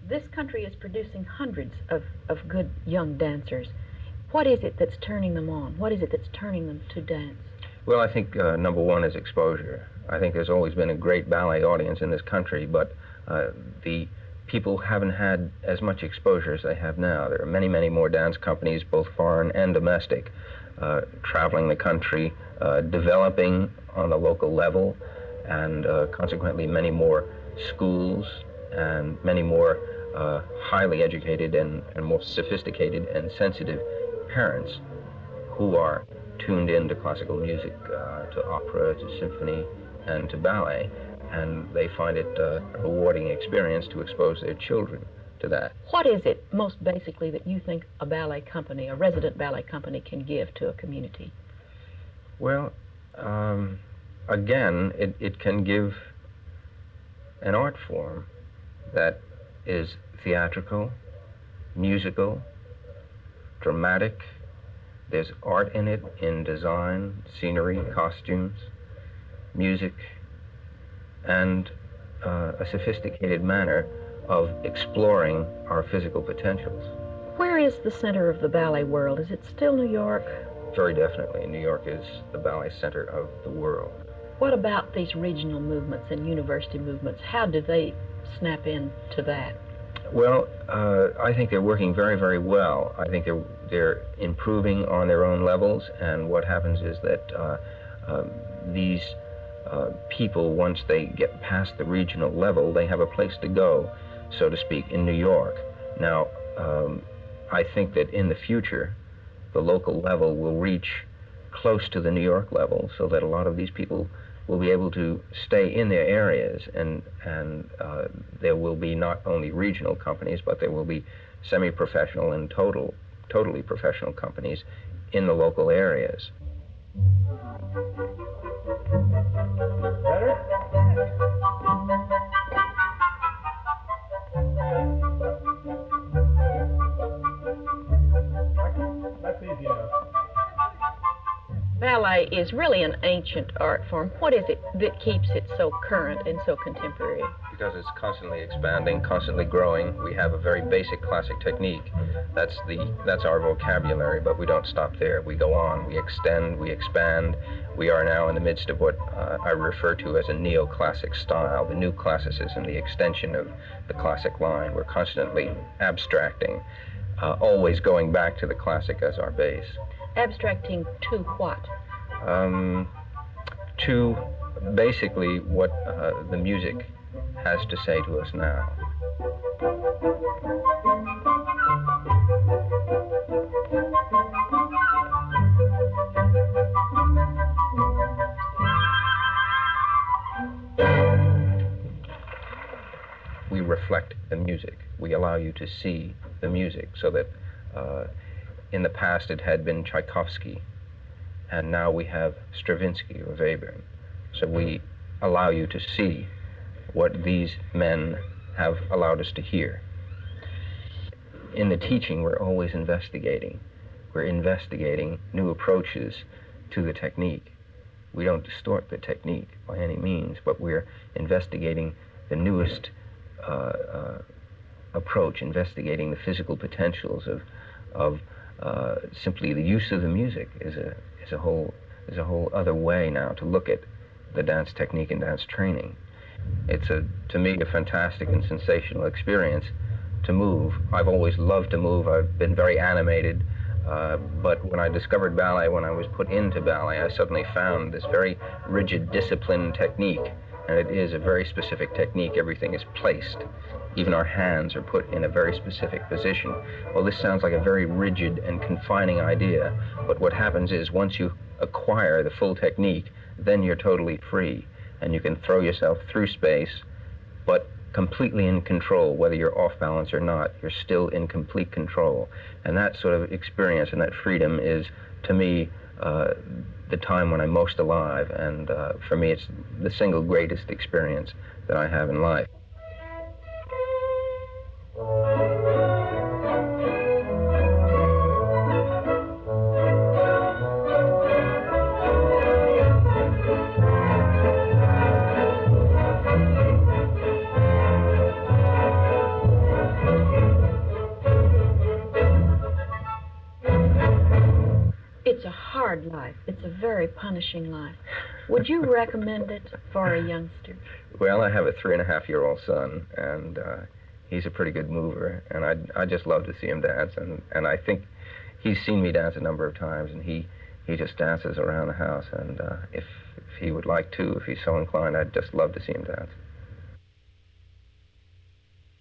This country is producing hundreds of good young dancers. What is it that's turning them on? What is it that's turning them to dance? Well, I think number one is exposure. I think there's always been a great ballet audience in this country, but the people haven't had as much exposure as they have now. There are many, many more dance companies, both foreign and domestic, traveling the country, developing on the local level, and consequently many more schools and many more highly educated and more sophisticated and sensitive parents who are tuned into classical music, to opera, to symphony, and to ballet, and they find it a rewarding experience to expose their children to that. What is it, most basically, that you think a ballet company, a resident ballet company, can give to a community? Well, again, it can give an art form that is theatrical, musical, dramatic. There's art in it, in design, scenery, costumes, music, and a sophisticated manner of exploring our physical potentials. Where is the center of the ballet world? Is it still New York? Very definitely. New York is the ballet center of the world. What about these regional movements and university movements? How do they snap into that? Well, I think they're working very, very well. I think they're improving on their own levels, and what happens is that these people, once they get past the regional level, they have a place to go, so to speak, in New York. Now, I think that in the future, the local level will reach close to the New York level, so that a lot of these people will be able to stay in their areas, and there will be not only regional companies, but there will be semi-professional and totally professional companies in the local areas. Better? That's easy enough. Ballet is really an ancient art form. What is it that keeps it so current and so contemporary? Because it's constantly expanding, constantly growing. We have a very basic classic technique. That's our vocabulary, but we don't stop there. We go on, we extend, we expand. We are now in the midst of what I refer to as a neoclassic style, the new classicism, the extension of the classic line. We're constantly abstracting, always going back to the classic as our base. Abstracting to what? To basically what the music has to say to us now. We reflect the music. We allow you to see the music, so that in the past it had been Tchaikovsky, and now we have Stravinsky or Webern. So we allow you to see what these men have allowed us to hear. In the teaching, we're always investigating. We're investigating new approaches to the technique. We don't distort the technique by any means, but we're investigating the newest approach, investigating the physical potentials of simply the use of the music is a whole other way now to look at the dance technique and dance training. It's to me a fantastic and sensational experience to move. I've always loved to move. I've been very animated, but when I discovered ballet, when I was put into ballet, I suddenly found this very rigid, disciplined technique, and it is a very specific technique. Everything is placed. Even our hands are put in a very specific position. Well, this sounds like a very rigid and confining idea, but what happens is once you acquire the full technique, then you're totally free, and you can throw yourself through space, but completely in control. Whether you're off balance or not, you're still in complete control. And that sort of experience and that freedom is, to me, the time when I'm most alive, and for me it's the single greatest experience that I have in life. a hard life. It's a very punishing life. Would you recommend it for a youngster? Well, I have a 3.5-year-old son, and he's a pretty good mover, and I just love to see him dance, and I think he's seen me dance a number of times, and he just dances around the house, and if he would like to, if he's so inclined, I'd just love to see him dance.